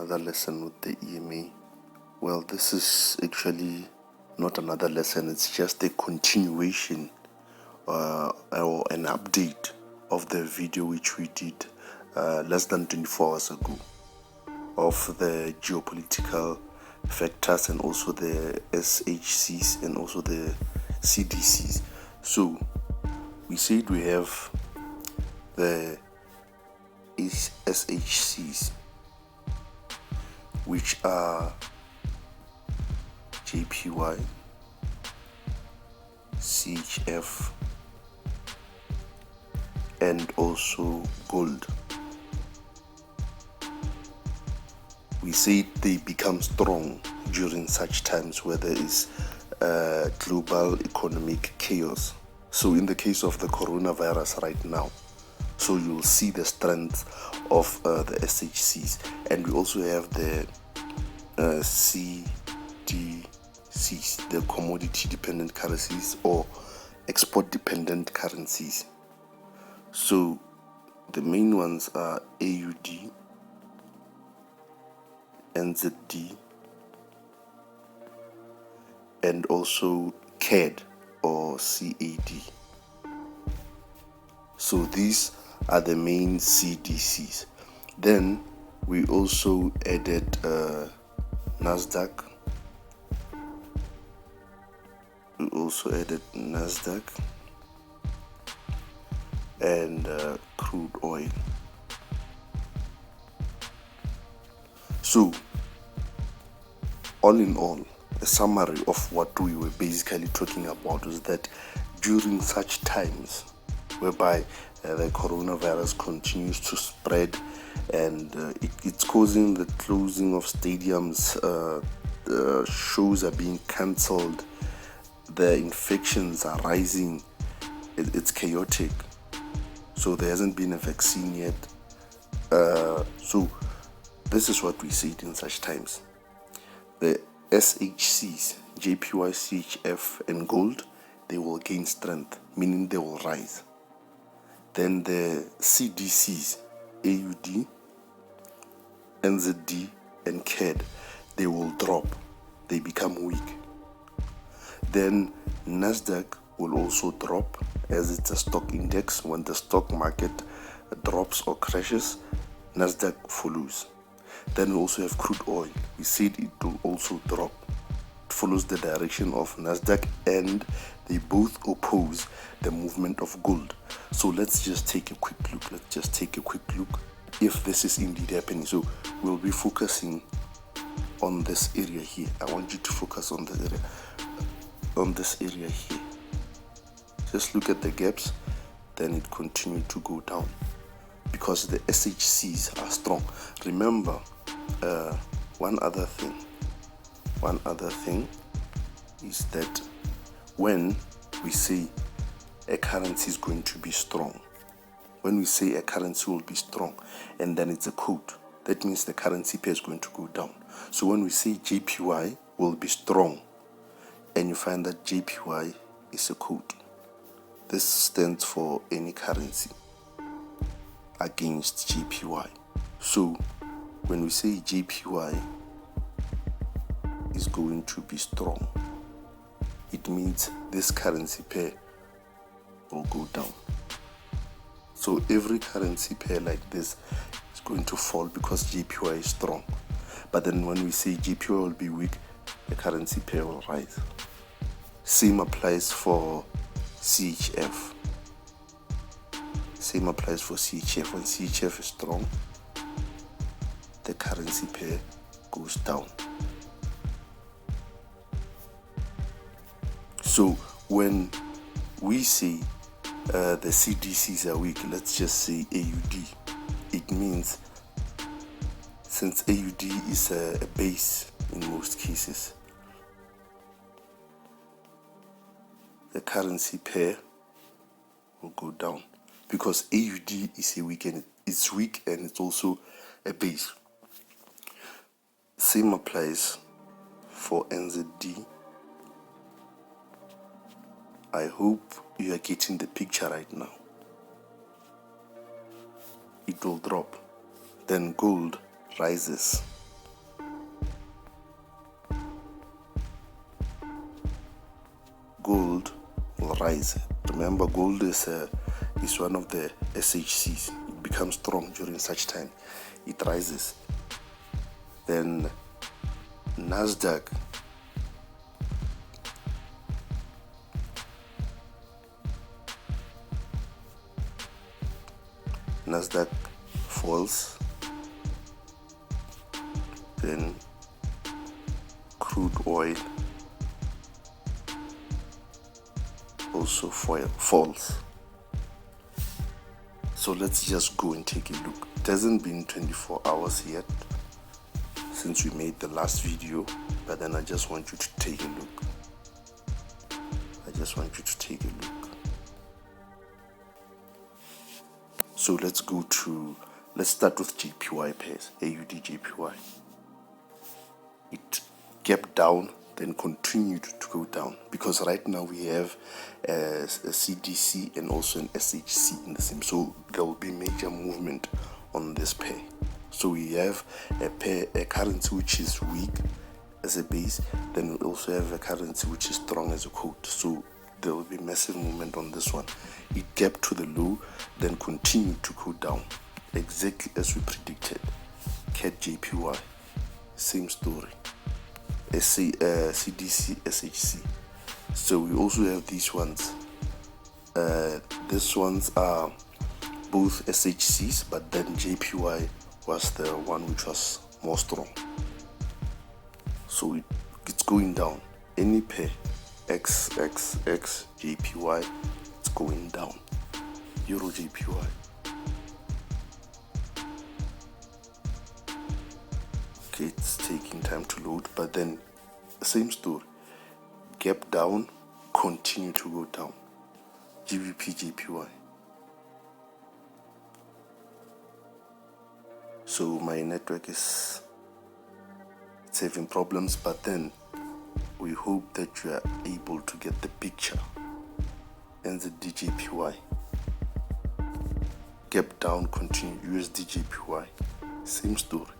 another lesson with the EMA. Well, this is actually not another lesson, it's just a continuation or an update of the video which we did less than 24 hours ago of the geopolitical factors and also the SHCs and also the CDCs. So we said we have the SHCs, which are JPY, CHF, and also gold. We say they become strong during such times where there is global economic chaos. So in the case of the coronavirus right now, so you'll see the strength of the SHCs, and we also have the CDCs, the commodity dependent currencies or export dependent currencies. So the main ones are AUD, NZD, and also CAD or CAD. So these are the main CDCs. Then we also added NASDAQ. And crude oil. So all in all, a summary of what we were basically talking about was that during such times whereby the coronavirus continues to spread and it's causing the closing of stadiums, shows are being cancelled, the infections are rising, it's chaotic. So there hasn't been a vaccine yet. So this is what we see in such times. The SHCs, JPY, CHF, and gold, they will gain strength, meaning they will rise. Then the CDCs, AUD, NZD, and CAD, they will drop. They become weak. Then NASDAQ will also drop, as it's a stock index. When the stock market drops or crashes, NASDAQ follows. Then we also have crude oil. We said it will also drop. It follows the direction of NASDAQ and they both oppose the movement of gold. So let's just take a quick look. If this is indeed happening. So we'll be focusing on this area here. I want you to focus on this area here. Just look at the gaps, then it continued to go down because the SHCs are strong. Remember, one other thing is that when we say a currency is going to be strong, when we say a currency will be strong and then it's a code, that means the currency pair is going to go down. So when we say JPY will be strong and you find that JPY is a code, this stands for any currency against JPY. So when we say JPY is going to be strong, it means this currency pair will go down. So every currency pair like this is going to fall because JPY is strong. But then when we say JPY will be weak, the currency pair will rise. Same applies for CHF. When CHF is strong, the currency pair goes down. So when we say the CDCs are weak, let's just say AUD, it means since AUD is a base in most cases, the currency pair will go down because AUD is weak and it's also a base. Same applies for NZD. I hope you are getting the picture right now. It will drop. Then gold rises. gold will rise. Remember, gold is one of the SHCs. It becomes strong during such time. It rises. Then Nasdaq falls. Then crude oil also falls. So let's just go and take a look. It hasn't been 24 hours yet since we made the last video, but then I just want you to take a look. So let's start with JPY pairs, AUD JPY. It gapped down, then continued to go down, because right now we have a CDC and also an SHC in the same. So there will be major movement on this pair. So we have a currency which is weak as a base, then we also have a currency which is strong as a quote. So there will be massive movement on this one. It gapped to the low, then continued to go down, exactly as we predicted. CAD JPY, same story. CDC, SHC. So we also have these ones. These ones are both SHCs, but then JPY was the one which was more strong. So it's going down. Any pair, XXX JPY, it's going down. Euro JPY. Okay, it's taking time to load, but then same story. Gap down, continue to go down. GBP JPY. So my network is having problems, but then we hope that you are able to get the picture. NZD JPY. Gap down, continue. USD JPY. Same story.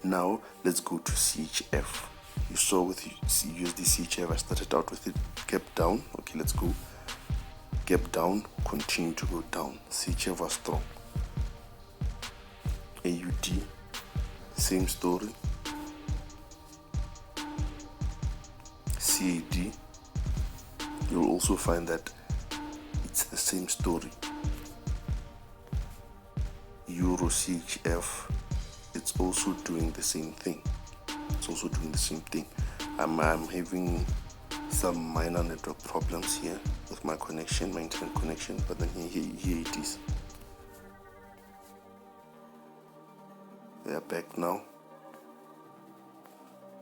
Now let's go to CHF. You saw with USD CHF, I started out with it. Gap down. Okay, let's go. Gap down, continue to go down. CHF was strong. AUD, same story. CAD, you'll also find that it's the same story. Euro CHF, it's also doing the same thing. I'm having some minor network problems here with my connection, my internet connection, but then here it is. We are back now.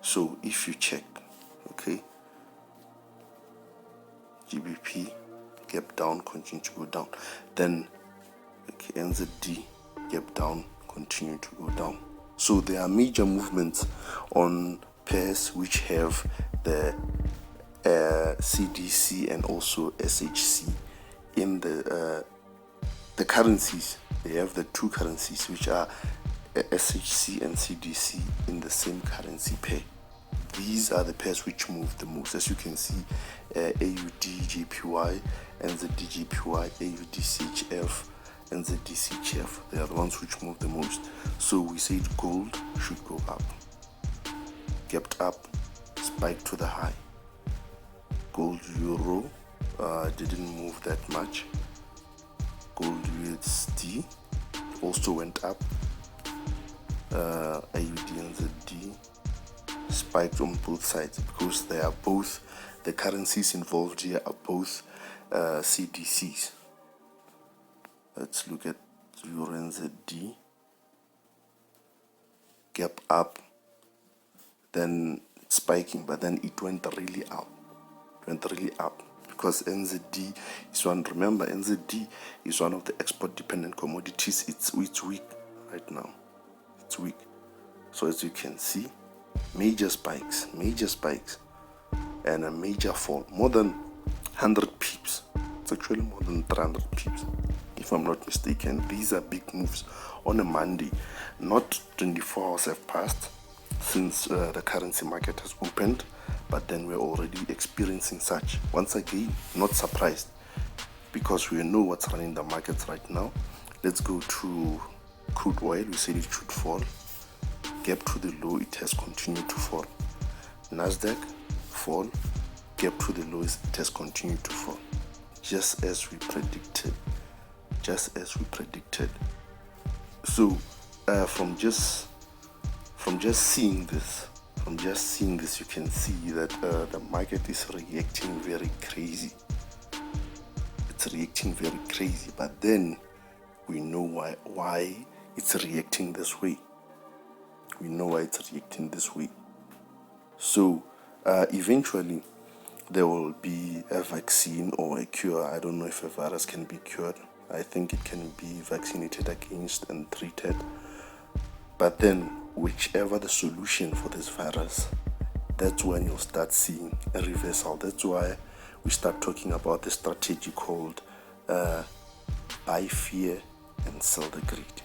So if you check, okay, GBP gap down, continue to go down. Then okay, NZD gap down, continue to go down. So there are major movements on pairs which have the CDC and also SHC in the currencies. They have the two currencies which are SHC and CDC in the same currency pair. These are the pairs which move the most. As you can see, AUD JPY, NZD JPY, AUD CHF, NZD CHF. They are the ones which move the most. So we said gold should go up. Gapped up, spiked to the high. Gold euro didn't move that much. Gold USD also went up. AUD and ZD spiked on both sides because they are both, the currencies involved here are both CDCs. Let's look at Euro and ZD. Gap up, then spiking, but then it went really up. Because NZD is one, remember NZD is one of the export dependent commodities. It's weak right now. It's weak. So as you can see, major spikes, and a major fall, more than 100 pips. It's actually more than 300 pips, if I'm not mistaken. These are big moves on a Monday. Not 24 hours have passed since the currency market has opened, but then we're already experiencing such. Once again, not surprised, because we know what's running the markets right now. Let's go to crude oil. We said it should fall. Gap to the low, it has continued to fall. Nasdaq, fall. Gap to the lows, it has continued to fall. Just as we predicted. So from just seeing this, you can see that the market is reacting very crazy. It's reacting very crazy, but then we know why it's reacting this way. So eventually there will be a vaccine or a cure. I don't know if a virus can be cured. I think it can be vaccinated against and treated. But then, whichever the solution for this virus, that's when you'll start seeing a reversal. That's why we start talking about the strategy called buy fear and sell the greed.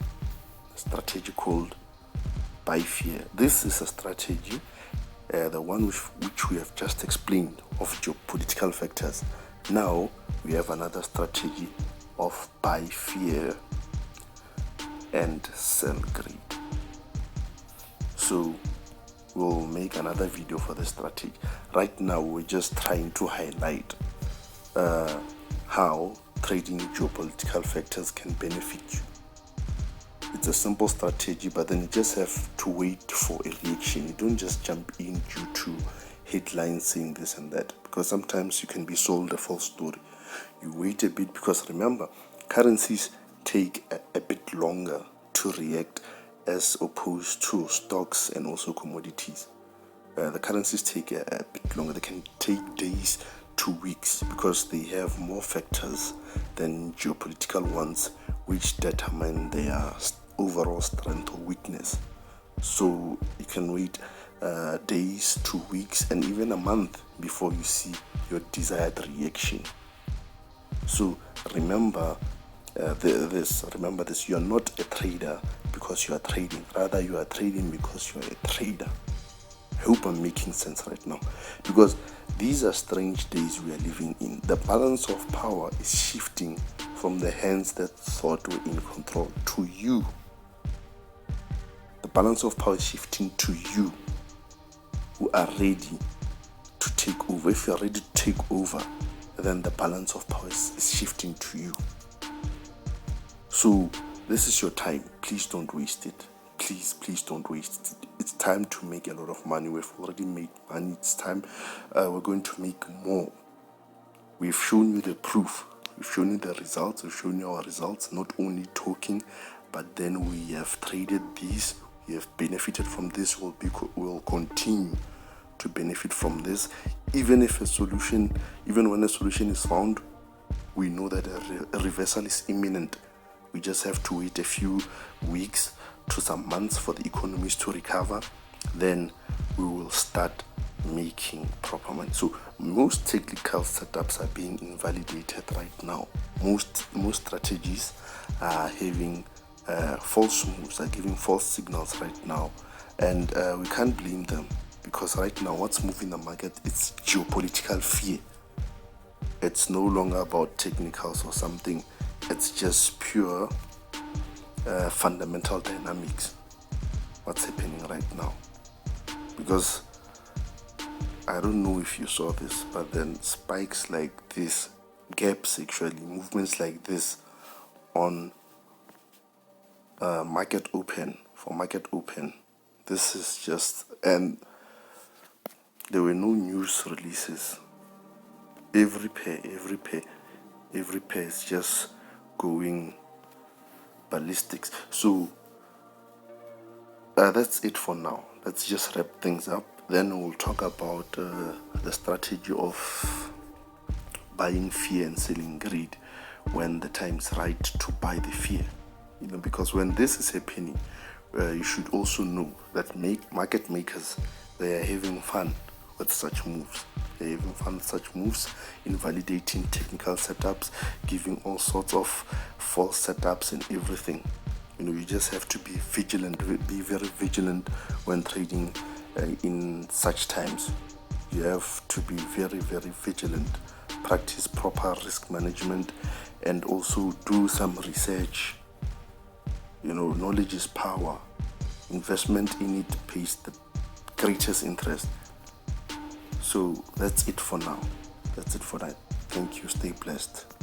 The strategy called buy fear. This is a strategy, the one which we have just explained, of geopolitical factors. Now we have another strategy of buy fear and sell greed. So we'll make another video for this strategy. Right now we're just trying to highlight how trading geopolitical factors can benefit you. It's a simple strategy, but then you just have to wait for a reaction. You don't just jump in due to headlines saying this and that, because sometimes you can be sold a false story. You wait a bit, because remember, currencies take a bit longer to react as opposed to stocks and also commodities. The currencies take a bit longer. They can take days to weeks, because they have more factors than geopolitical ones which determine their overall strength or weakness. So you can wait days to weeks and even a month before you see your desired reaction. So remember this, you are not a trader because you are trading. Rather, you are trading because you are a trader. I hope I'm making sense right now, because these are strange days we are living in. The balance of power is shifting from the hands that thought were in control to you. The balance of power is shifting to you who are ready to take over. If you are ready to take over, then the balance of power is shifting to you. So this is your time. Please don't waste it. Please don't waste it. It's time to make a lot of money. We've already made money. It's time we're going to make more. We've shown you the proof. We've shown you the results. We've shown you our results, not only talking, but then we have traded these. We have benefited from this. We'll continue to benefit from this. Even when a solution is found, we know that a reversal is imminent. We just have to wait a few weeks to some months for the economies to recover. Then we will start making proper money. So most technical setups are being invalidated right now. Most strategies are having false moves, are giving false signals right now, and we can't blame them, because right now what's moving the market, it's geopolitical fear. It's no longer about technicals or something. It's just pure fundamental dynamics, what's happening right now. Because I don't know if you saw this, but then spikes like this, gaps actually, movements like this on market open, this is just, and there were no news releases. Every pair is just going ballistics. So that's it for now. Let's just wrap things up. Then we'll talk about the strategy of buying fear and selling greed when the time's right to buy the fear. Because when this is happening, you should also know that market makers, they are having fun with such moves. They're having fun with such moves, invalidating technical setups, giving all sorts of false setups and everything. You just have to be vigilant, be very vigilant when trading in such times. You have to be very, very vigilant, practice proper risk management, and also do some research. Knowledge is power. Investment in it pays the greatest interest. So that's it for now. Thank you. Stay blessed.